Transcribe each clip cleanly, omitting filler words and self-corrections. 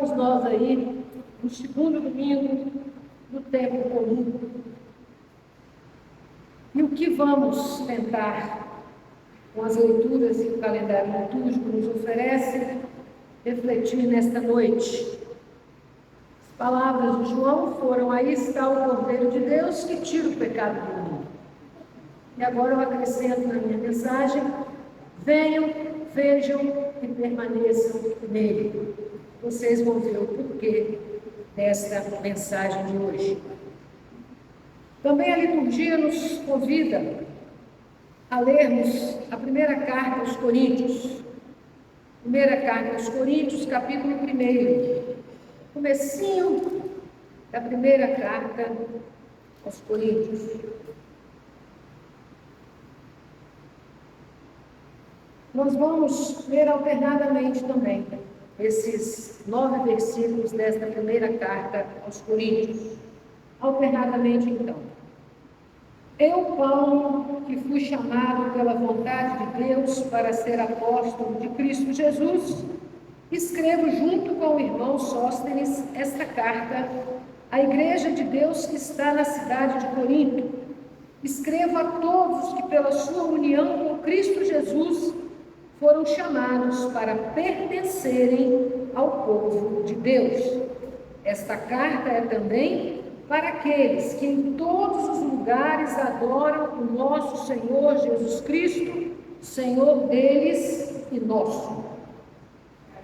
Estamos nós aí no segundo domingo do tempo comum. E o que vamos tentar, com as leituras que o calendário litúrgico nos oferece, refletir nesta noite? As palavras de João foram: aí está o Cordeiro de Deus que tira o pecado do mundo. E agora eu acrescento na minha mensagem: venham, vejam e permaneçam nele. Vocês vão ver o porquê desta mensagem de hoje. Também a liturgia nos convida a lermos a primeira carta aos Coríntios. Primeira carta aos Coríntios, capítulo 1. Comecinho da primeira carta aos Coríntios. Nós vamos ler alternadamente também esses 9 versículos desta primeira carta aos Coríntios. Alternadamente, então. Eu, Paulo, que fui chamado pela vontade de Deus para ser apóstolo de Cristo Jesus, escrevo junto com o irmão Sóstenes esta carta à igreja de Deus que está na cidade de Corinto. Escrevo a todos que pela sua união com Cristo Jesus foram chamados para pertencerem ao povo de Deus. Esta carta é também para aqueles que em todos os lugares adoram o nosso Senhor Jesus Cristo, Senhor deles e nosso.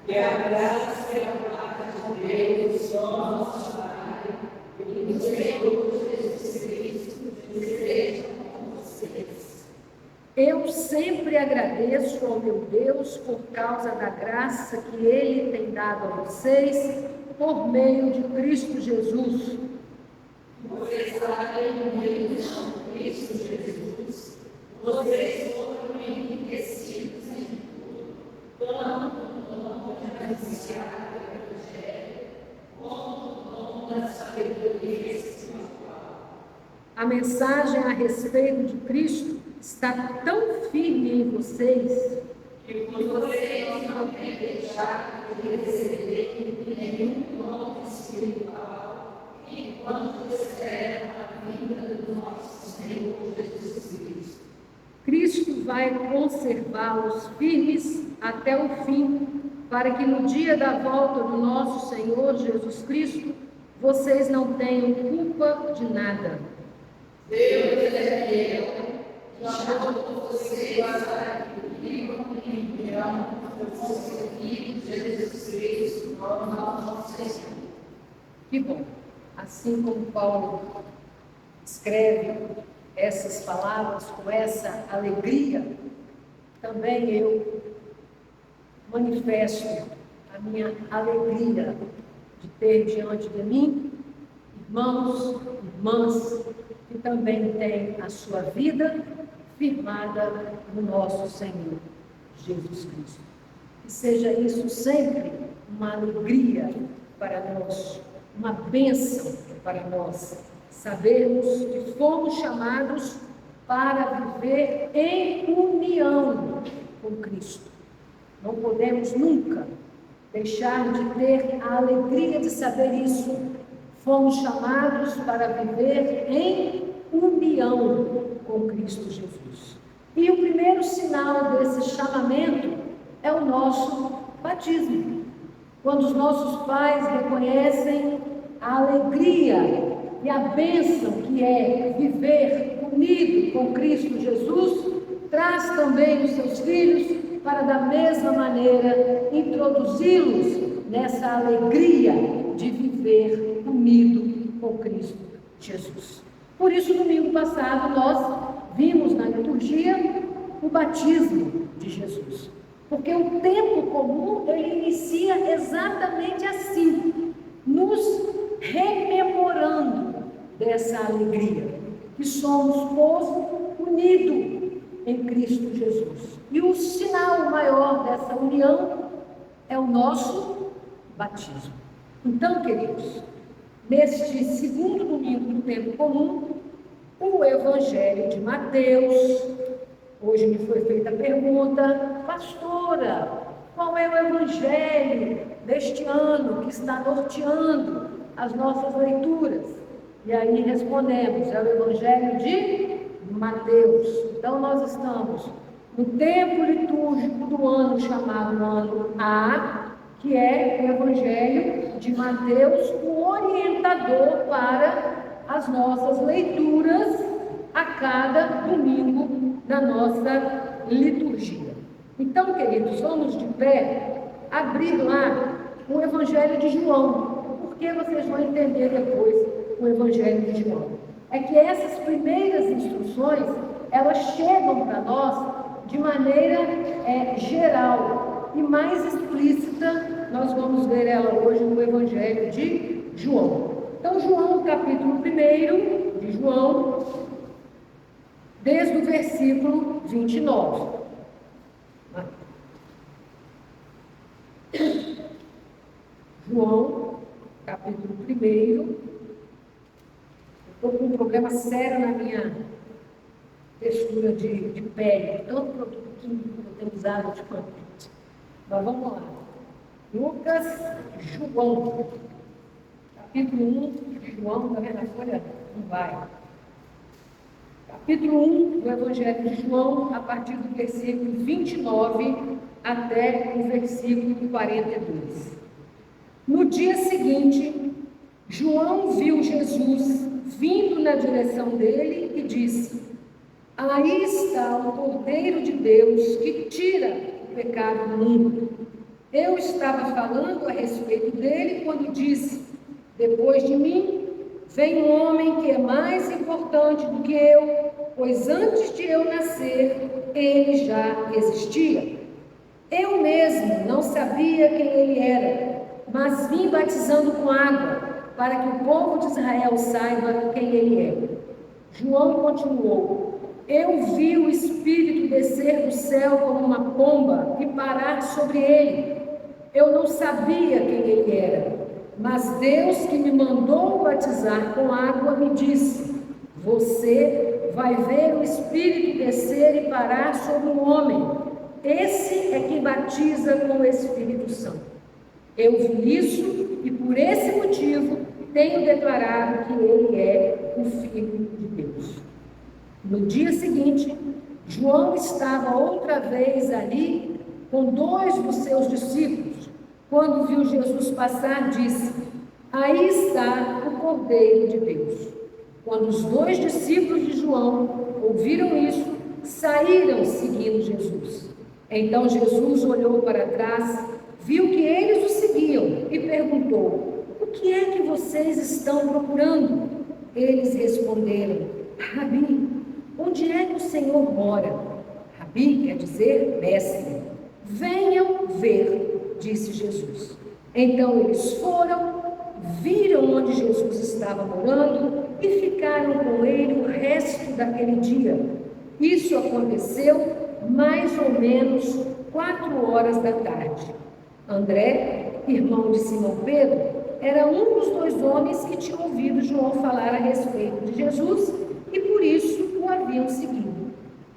Que a graça e a paz de Deus, nosso Pai, e do Senhor Jesus Cristo, estejam com vocês. Eu sempre agradeço ao meu Deus por causa da graça que Ele tem dado a vocês por meio de Cristo Jesus. Vocês sabem muito com Cristo Jesus. Vocês foram enriquecidos em tudo, tanto no dom de anunciar o Evangelho, como no dom da sabedoria espiritual. A mensagem a respeito de Cristo está tão firme em vocês que vocês não têm deixado de receber nenhum dom espiritual enquanto esperam a vinda do nosso Senhor Jesus Cristo. Cristo vai conservá-los firmes até o fim, para que no dia da volta do nosso Senhor Jesus Cristo, vocês não tenham culpa de nada. Deus é fiel, chamou vocês para que vivam em união com o seu Filho Jesus Cristo, nosso Senhor. Que bom! Assim como Paulo escreve essas palavras com essa alegria, também eu manifesto a minha alegria de ter diante de mim irmãos, irmãs que também têm a sua vida firmada no nosso Senhor Jesus Cristo. Que seja isso sempre uma alegria para nós, uma bênção para nós, sabermos que fomos chamados para viver em união com Cristo. Não podemos nunca deixar de ter a alegria de saber isso. Fomos chamados para viver em união com Cristo Jesus. E o primeiro sinal desse chamamento é o nosso batismo. Quando os nossos pais reconhecem a alegria e a bênção que é viver unido com Cristo Jesus, traz também os seus filhos para, da mesma maneira, introduzi-los nessa alegria de viver unido com Cristo Jesus. Por isso, no domingo passado, nós vimos na liturgia o batismo de Jesus. Porque o tempo comum, ele inicia exatamente assim, nos rememorando dessa alegria, que somos povo unido em Cristo Jesus. E o sinal maior dessa união é o nosso batismo. Então, queridos, neste segundo domingo do tempo comum, o Evangelho de Mateus. Hoje me foi feita a pergunta: pastora, qual é o evangelho deste ano que está norteando as nossas leituras? E aí respondemos, é o evangelho de Mateus. Então nós estamos no tempo litúrgico do ano chamado ano A, que é o evangelho de Mateus, o orientador para as nossas leituras a cada domingo da nossa liturgia. Então, queridos, vamos de pé abrir lá o evangelho de João, porque vocês vão entender depois o evangelho de João. É que essas primeiras instruções, elas chegam para nós de maneira geral e mais explícita, nós vamos ver ela hoje no evangelho de João. Então, João, capítulo 1 de João, desde o versículo 29. João, capítulo 1. Estou com um problema sério na minha textura de pele, tanto produto químico que eu tenho usado ultimamente. Mas vamos lá. Lucas, João, capítulo 1, João, está vendo a folha? Não vai. Capítulo 1 do Evangelho de João, a partir do versículo 29 até o versículo 42. No dia seguinte, João viu Jesus vindo na direção dele e disse: aí está o Cordeiro de Deus que tira o pecado do mundo. Eu estava falando a respeito dele quando disse: depois de mim vem um homem que é mais importante do que eu, pois antes de eu nascer, ele já existia. Eu mesmo não sabia quem ele era, mas vim batizando com água, para que o povo de Israel saiba quem ele é. João continuou: eu vi o Espírito descer do céu como uma pomba e parar sobre ele. Eu não sabia quem ele era, mas Deus que me mandou batizar com água me disse: você vai ver o Espírito descer e parar sobre um homem. Esse é quem batiza com o Espírito Santo. Eu vi isso e por esse motivo tenho declarado que ele é o Filho de Deus. No dia seguinte, João estava outra vez ali com 2 dos seus discípulos. Quando viu Jesus passar, disse: aí está o Cordeiro de Deus. Quando os 2 discípulos de João ouviram isso, saíram seguindo Jesus. Então Jesus olhou para trás, viu que eles o seguiam e perguntou: o que é que vocês estão procurando? Eles responderam: Rabi, onde é que o Senhor mora? Rabi quer dizer mestre. Venham ver, disse Jesus. Então eles foram, viram onde Jesus estava morando e ficaram com ele o resto daquele dia. Isso aconteceu mais ou menos 4 horas da tarde. André, irmão de Simão Pedro, era um dos 2 homens que tinham ouvido João falar a respeito de Jesus e por isso o haviam seguido.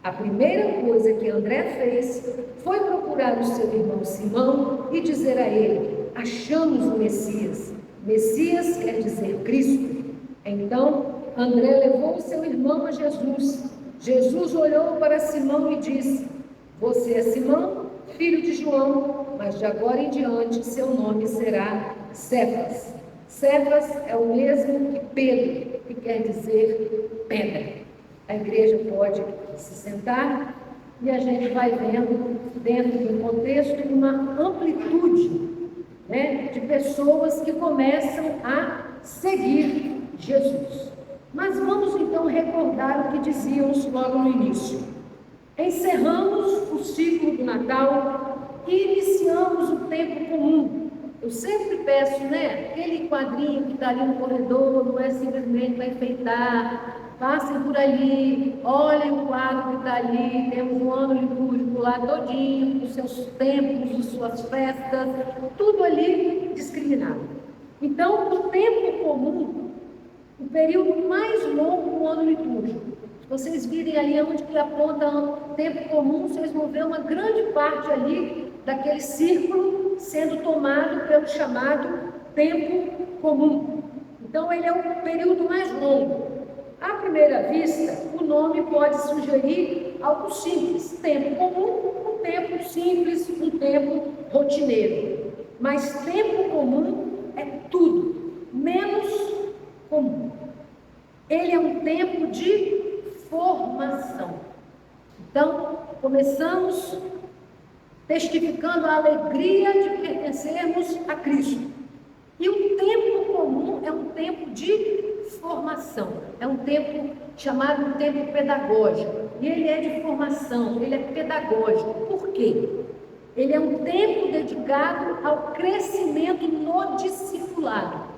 A primeira coisa que André fez foi procurar o seu irmão Simão e dizer a ele: achamos o Messias. Messias quer dizer Cristo. Então André levou o seu irmão a Jesus. Jesus olhou para Simão e disse: você é Simão, filho de João, mas de agora em diante seu nome será Cefas. Cefas é o mesmo que Pedro, que quer dizer pedra. A igreja pode se sentar e a gente vai vendo, dentro do contexto, uma amplitude, de pessoas que começam a seguir Jesus. Mas vamos então recordar o que dizíamos logo no início. Encerramos o ciclo do Natal e iniciamos o tempo comum. Eu sempre peço, aquele quadrinho que está ali no corredor, não é simplesmente para enfeitar. Passem por ali, olhem o quadro que está ali, temos um ano litúrgico lá todinho, os seus tempos, as suas festas, tudo ali discriminado. Então, o tempo comum, o período mais longo do ano litúrgico, se vocês virem ali onde que aponta o tempo comum, vocês vão ver uma grande parte ali daquele círculo sendo tomado pelo chamado tempo comum. Então, ele é um período mais longo. À primeira vista, o nome pode sugerir algo simples: tempo comum, um tempo simples, um tempo rotineiro. Mas tempo comum é tudo menos comum. Ele é um tempo de formação. Então, começamos testificando a alegria de pertencermos a Cristo. E o tempo comum é um tempo de formação, é um tempo chamado tempo pedagógico. E ele é de formação, ele é pedagógico. Por quê? Ele é um tempo dedicado ao crescimento no discipulado.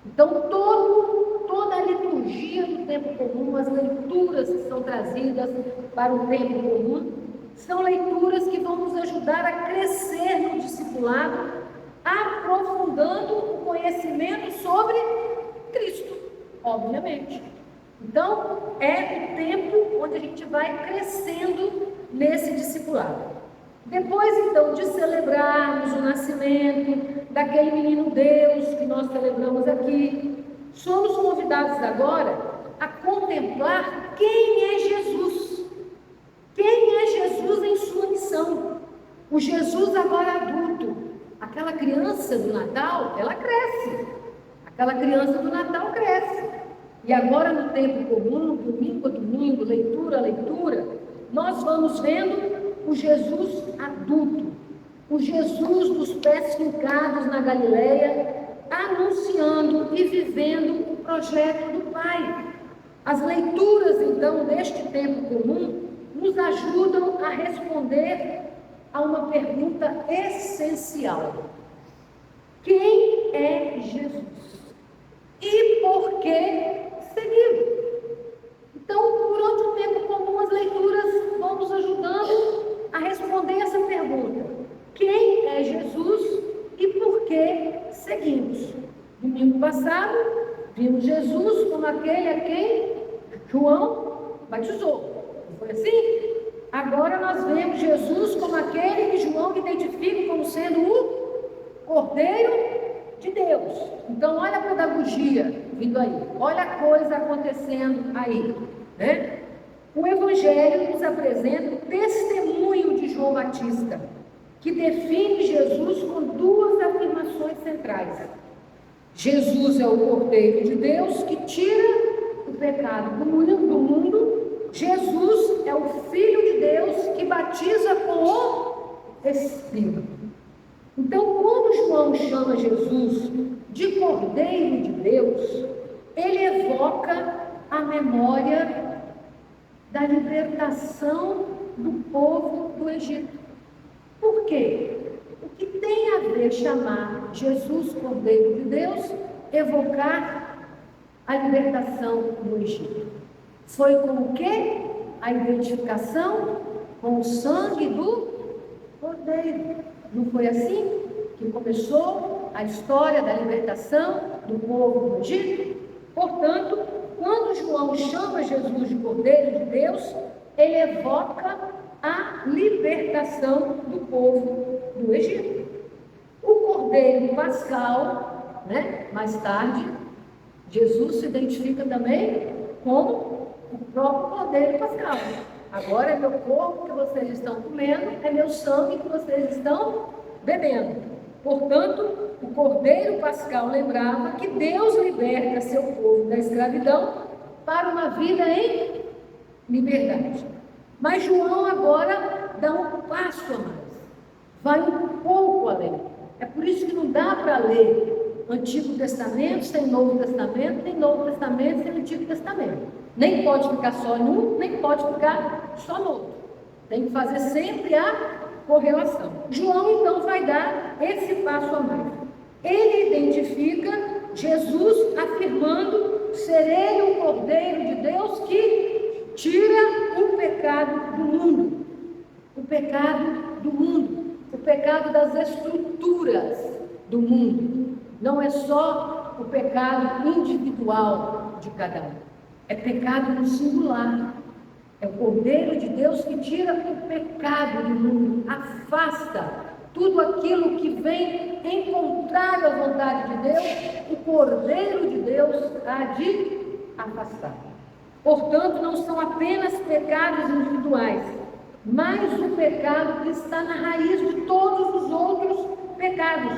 Então, toda a liturgia do tempo comum, as leituras que são trazidas para o tempo comum, são leituras que vão nos ajudar a crescer no discipulado, aprofundando o conhecimento sobre Cristo, obviamente. Então, é o tempo onde a gente vai crescendo nesse discipulado. Depois, então, de celebrarmos o nascimento daquele menino Deus que nós celebramos aqui, somos convidados agora a contemplar quem é Jesus. Quem é Jesus em sua missão? O Jesus agora adulto. Aquela criança do Natal, ela cresce. Aquela criança do Natal cresce. E agora, no tempo comum, domingo a domingo, leitura a leitura, nós vamos vendo o Jesus adulto, o Jesus dos pés fincados na Galileia, anunciando e vivendo o projeto do Pai. As leituras, então, deste tempo comum, nos ajudam a responder a uma pergunta essencial: quem é Jesus? E por que segui-lo? Então, durante o tempo comum, as leituras vão nos ajudando a responder essa pergunta: quem é Jesus e por que seguimos? Domingo passado, vimos Jesus como aquele a quem João batizou. Não foi assim? Agora nós vemos Jesus como aquele que João identifica como sendo o Cordeiro de Deus. Então, olha a pedagogia vindo aí, olha a coisa acontecendo aí, né? O Evangelho nos apresenta o testemunho de João Batista, que define Jesus com duas afirmações centrais. Jesus é o Cordeiro de Deus que tira o pecado do mundo. Jesus é o Filho de Deus que batiza com o Espírito. Então, quando João chama Jesus de Cordeiro de Deus, ele evoca a memória da libertação do povo do Egito. Por quê? O que tem a ver chamar Jesus Cordeiro de Deus, evocar a libertação do Egito? Foi com o quê? A identificação com o sangue do Cordeiro. Não foi assim que começou a história da libertação do povo do Egito? Portanto, quando João chama Jesus de Cordeiro de Deus, ele evoca a libertação do povo do Egito. O Cordeiro Pascal, mais tarde, Jesus se identifica também com o próprio Cordeiro Pascal. Agora é meu corpo que vocês estão comendo, é meu sangue que vocês estão bebendo. Portanto, o Cordeiro Pascal lembrava que Deus liberta seu povo da escravidão para uma vida em liberdade. Mas João agora dá um passo a mais, vai um pouco além. É por isso que não dá para ler Antigo Testamento sem Novo Testamento, nem Novo Testamento sem Antigo Testamento. Nem pode ficar só em um, nem pode ficar só no outro. Tem que fazer sempre a correlação. João, então, vai dar esse passo a mais. Ele identifica Jesus afirmando ser ele o Cordeiro de Deus que tira o pecado do mundo. O pecado do mundo. O pecado das estruturas do mundo. Não é só o pecado individual de cada um. É pecado no singular. É o Cordeiro de Deus que tira o pecado do mundo, afasta tudo aquilo que vem em contrário à vontade de Deus, o Cordeiro de Deus há de afastar. Portanto, não são apenas pecados individuais, mas o pecado que está na raiz de todos os outros pecados.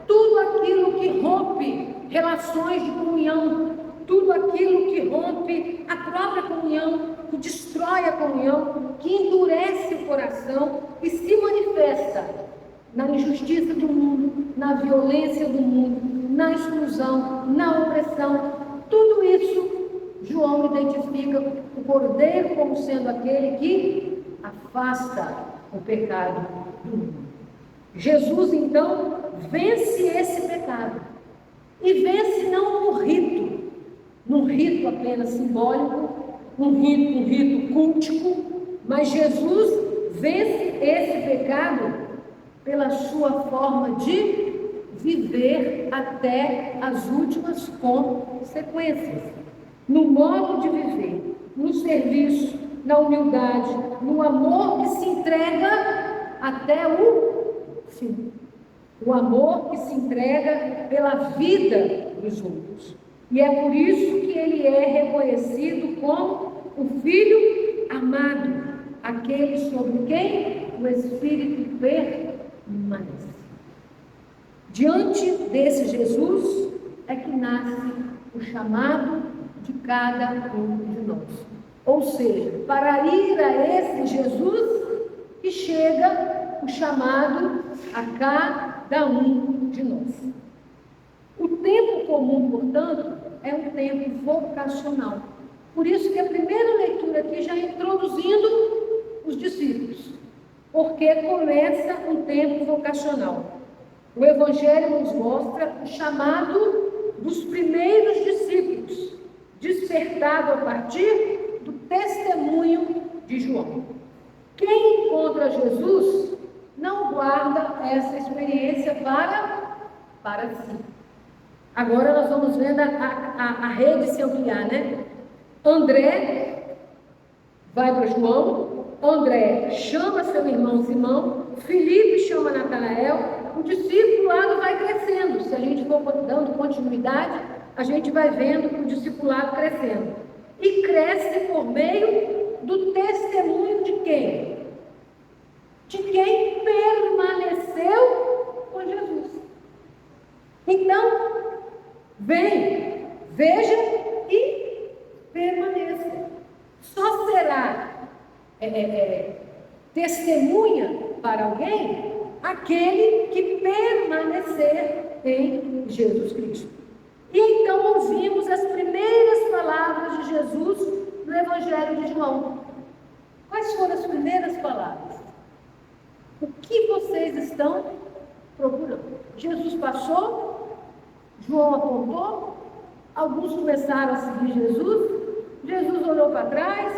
Tudo aquilo que rompe relações de comunhão, tudo aquilo que rompe a própria comunhão, que destrói a comunhão, que endurece o coração e se manifesta na injustiça do mundo, na violência do mundo, na exclusão, na opressão. Tudo isso, João identifica o Cordeiro como sendo aquele que afasta o pecado do mundo. Jesus, então, vence esse pecado. E vence não num rito apenas simbólico, um rito cultico, mas Jesus vence esse pecado pela sua forma de viver até as últimas consequências. No modo de viver, no serviço, na humildade, no amor que se entrega até o fim. O amor que se entrega pela vida dos outros. E é por isso que ele é reconhecido como o Filho amado, aquele sobre quem o Espírito permanece. Diante desse Jesus é que nasce o chamado de cada um de nós. Ou seja, para ir a esse Jesus que chega o chamado a cada um de nós. O tempo comum, portanto, é um tempo vocacional. Por isso que a primeira leitura aqui já é introduzindo os discípulos, porque começa um tempo vocacional. O Evangelho nos mostra o chamado dos primeiros discípulos, despertado a partir do testemunho de João. Quem encontra Jesus não guarda essa experiência para si. Agora nós vamos vendo a rede se ampliar, né? André vai para João, André chama seu irmão Simão, Filipe chama Natanael, o discipulado vai crescendo. Se a gente for dando continuidade, a gente vai vendo o discipulado crescendo. E cresce por meio do testemunho de quem? De quem permaneceu com Jesus. Então, vem, veja e permaneça. Só será testemunha para alguém aquele que permanecer em Jesus Cristo. E então ouvimos as primeiras palavras de Jesus no Evangelho de João. Quais foram as primeiras palavras? O que vocês estão procurando? Jesus passou, João apontou, alguns começaram a seguir Jesus, Jesus olhou para trás,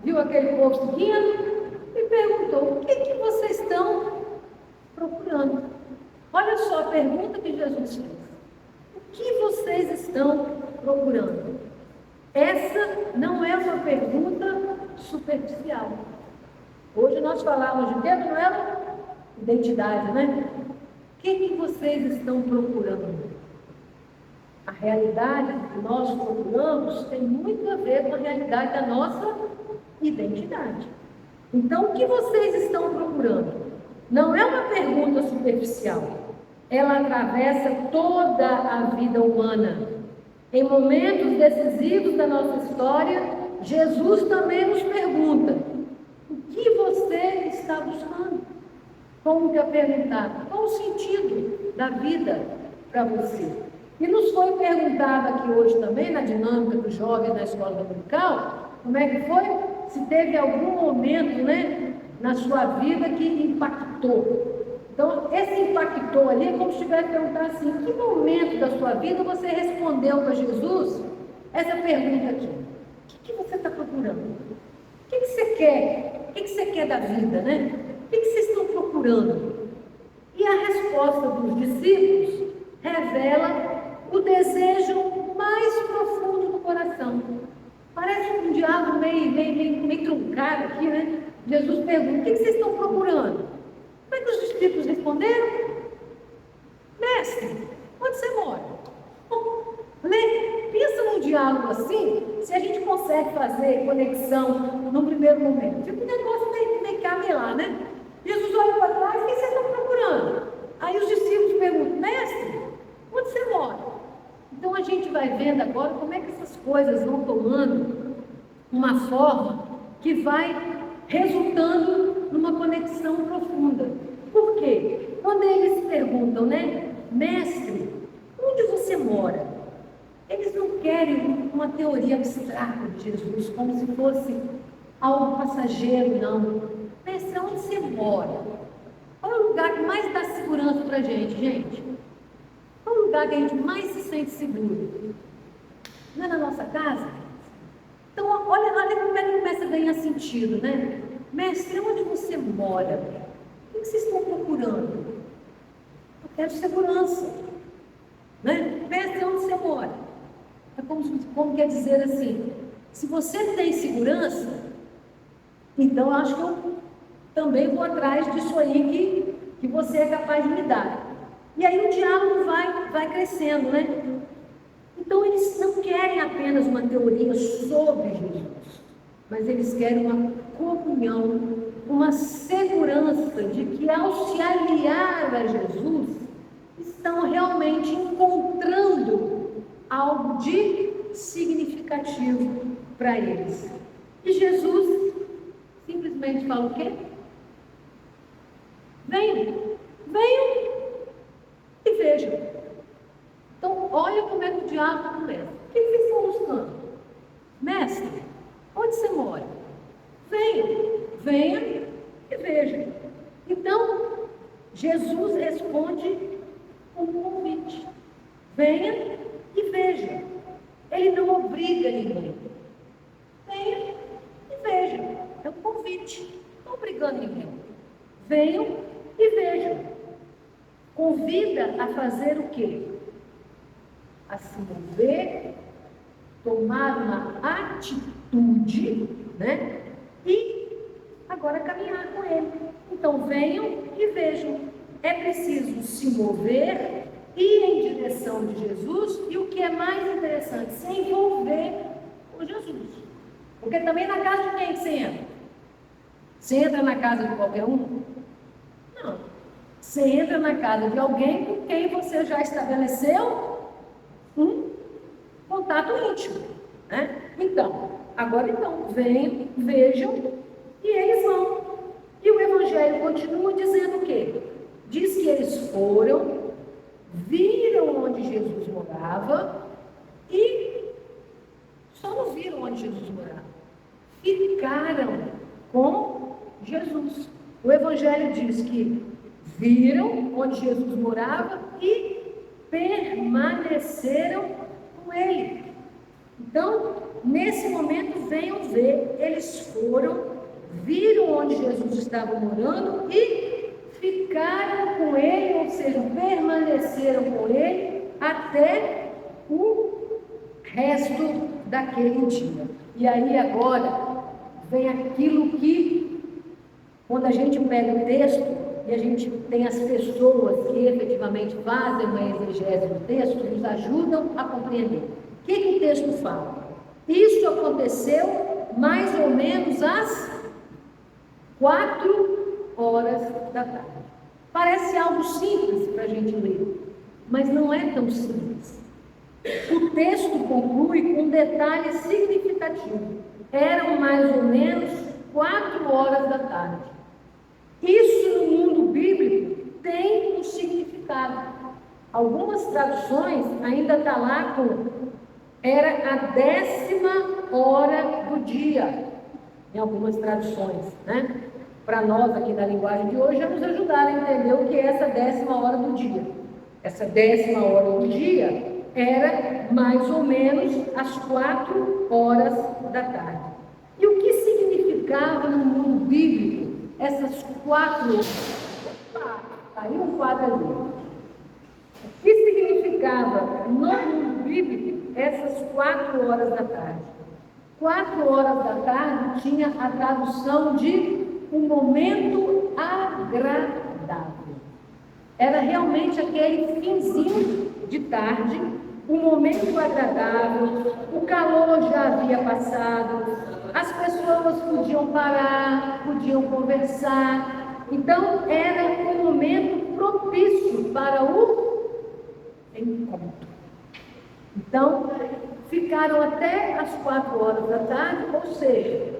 viu aquele povo seguindo e perguntou: o que vocês estão procurando? Olha só a pergunta que Jesus fez: o que vocês estão procurando? Essa não é uma pergunta superficial. Hoje nós falamos de quê, Manuela? Identidade, né? O que vocês estão procurando? A realidade que nós procuramos tem muito a ver com a realidade da nossa identidade. Então, o que vocês estão procurando? Não é uma pergunta superficial. Ela atravessa toda a vida humana. Em momentos decisivos da nossa história, Jesus também nos pergunta: o que você está buscando? Como que eu perguntar? Qual o sentido da vida para você? E nos foi perguntado aqui hoje também, na dinâmica dos jovens na escola dominical, como é que foi? Se teve algum momento, né, na sua vida que impactou. Então, esse impactou ali é como se estivesse perguntando assim: em que momento da sua vida você respondeu para Jesus essa pergunta aqui? O que você está procurando? O que você quer? O que você quer da vida, né? O que vocês estão procurando? E a resposta dos discípulos revela o desejo mais profundo do coração. Parece um diálogo meio truncado aqui, né? Jesus pergunta: o que vocês estão procurando? Como é que os discípulos responderam? Mestre, onde você mora? Bom, pensa num diálogo assim, se a gente consegue fazer conexão num primeiro momento. Tipo, o negócio meio camelar, né? Jesus olha para trás, quem vocês estão procurando? Aí os discípulos perguntam, mestre, onde você mora? Então a gente vai vendo agora como é que essas coisas vão tomando uma forma que vai resultando numa conexão profunda. Por quê? Quando eles perguntam, né, mestre, onde você mora? Eles não querem uma teoria abstrata de Jesus, como se fosse algo passageiro, não. Mestre, onde você mora? Qual é o lugar que mais dá segurança para a gente? Qual é o lugar que a gente mais se sente seguro? Não é na nossa casa? Então, olha como é que começa a ganhar sentido, né? Mestre, onde você mora? O que vocês estão procurando? Eu quero segurança. Né? Mestre, onde você mora? É como quer dizer assim, se você tem segurança, então eu acho que eu também vou atrás disso aí que você é capaz de me dar. E aí o diálogo vai crescendo, né? Então eles não querem apenas uma teoria sobre Jesus, mas eles querem uma comunhão, uma segurança de que ao se aliar a Jesus, estão realmente encontrando algo de significativo para eles. E Jesus simplesmente fala o quê? Venham e vejam. Então, olha como é que o diálogo começa. O que vocês estão buscando? Mestre, onde você mora? Venha e veja. Então, Jesus responde com um convite. Venha e veja. Ele não obriga ninguém. Venha e veja. É um convite. Não obrigando ninguém. Venham e vejam. Convida a fazer o quê? A se mover, tomar uma atitude, né? E agora caminhar com ele. Então venham e vejam. É preciso se mover, ir em direção de Jesus e o que é mais interessante, se envolver com Jesus. Porque também na casa de quem você entra? Você entra na casa de qualquer um? Não. Você entra na casa de alguém com quem você já estabeleceu um contato íntimo, né? Então, venham, vejam, e eles vão. E o Evangelho continua dizendo o quê? Diz que eles foram, viram onde Jesus morava e só não viram onde Jesus morava. Ficaram com Jesus. O Evangelho diz que viram onde Jesus morava e permaneceram com ele. Então, nesse momento, venham ver, eles foram, viram onde Jesus estava morando e ficaram com ele, ou seja, permaneceram com ele até o resto daquele dia. E aí agora vem aquilo que, quando a gente pega o texto, e a gente tem as pessoas que efetivamente fazem uma exegese do texto, nos ajudam a compreender. O que o texto fala? Isso aconteceu mais ou menos às 4h da tarde. Parece algo simples para a gente ler, mas não é tão simples. O texto conclui com um detalhe significativo. Eram mais ou menos 4h da tarde. Isso no mundo bíblico tem um significado. Algumas traduções ainda está lá com era a 10ª hora do dia, em algumas traduções, né? Para nós aqui na linguagem de hoje, já nos ajudaram a entender o que é essa 10ª hora do dia. Essa 10ª hora do dia era mais ou menos às 4h da tarde. E o que significava no mundo bíblico essas 4 horas? Opa, aí um quadro ali. O que significava no mundo bíblico essas 4h da tarde? 4h da tarde tinha a tradução de um momento agradável. Era realmente aquele finzinho de tarde, um momento agradável, o calor já havia passado, as pessoas podiam parar, podiam conversar. Então, era um momento propício para o encontro. Então, ficaram até as 4 horas da tarde, ou seja,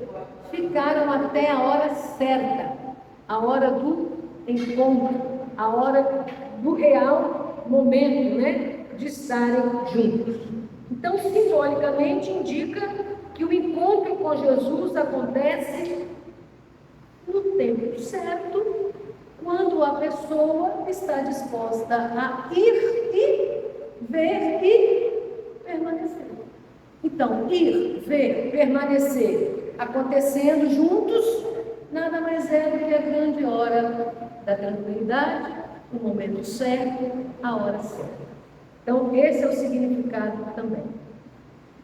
ficaram até a hora certa, a hora do encontro, a hora do real momento, né, de estarem juntos. Então, simbolicamente, indica que o encontro com Jesus acontece no tempo certo, quando a pessoa está disposta a ir e ver e permanecer. Então, ir, ver, permanecer, acontecendo juntos, nada mais é do que a grande hora da tranquilidade, o momento certo, a hora certa. Então, esse é o significado também.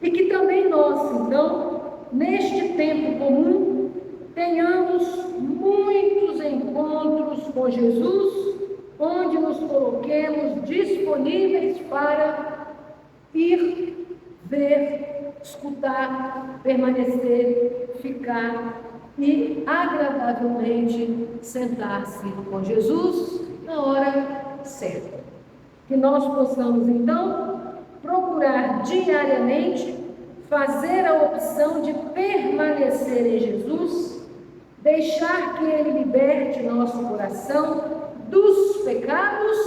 E que também nós, então, neste tempo comum, tenhamos muitos encontros com Jesus, onde nos coloquemos disponíveis para ir, ver, escutar, permanecer, ficar e agradavelmente sentar-se com Jesus na hora certa. Que nós possamos, então, procurar diariamente fazer a opção de permanecer em Jesus, deixar que Ele liberte nosso coração dos pecados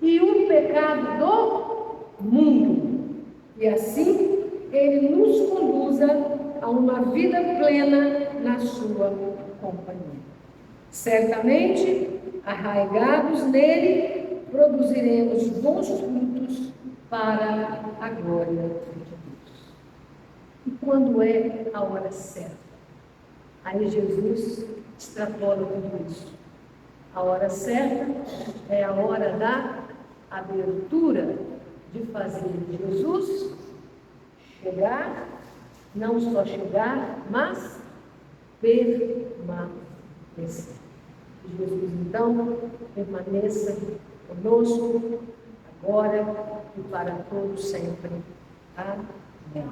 e o pecado do mundo. E assim, Ele nos conduza a uma vida plena na sua companhia. Certamente, arraigados nele, produziremos bons frutos para a glória de Deus. E quando é a hora certa? Aí Jesus extrapola tudo isso. A hora certa é a hora da abertura de fazer Jesus chegar, não só chegar, mas permanecer. Jesus, então, permaneça conosco, agora e para todos sempre. Amém.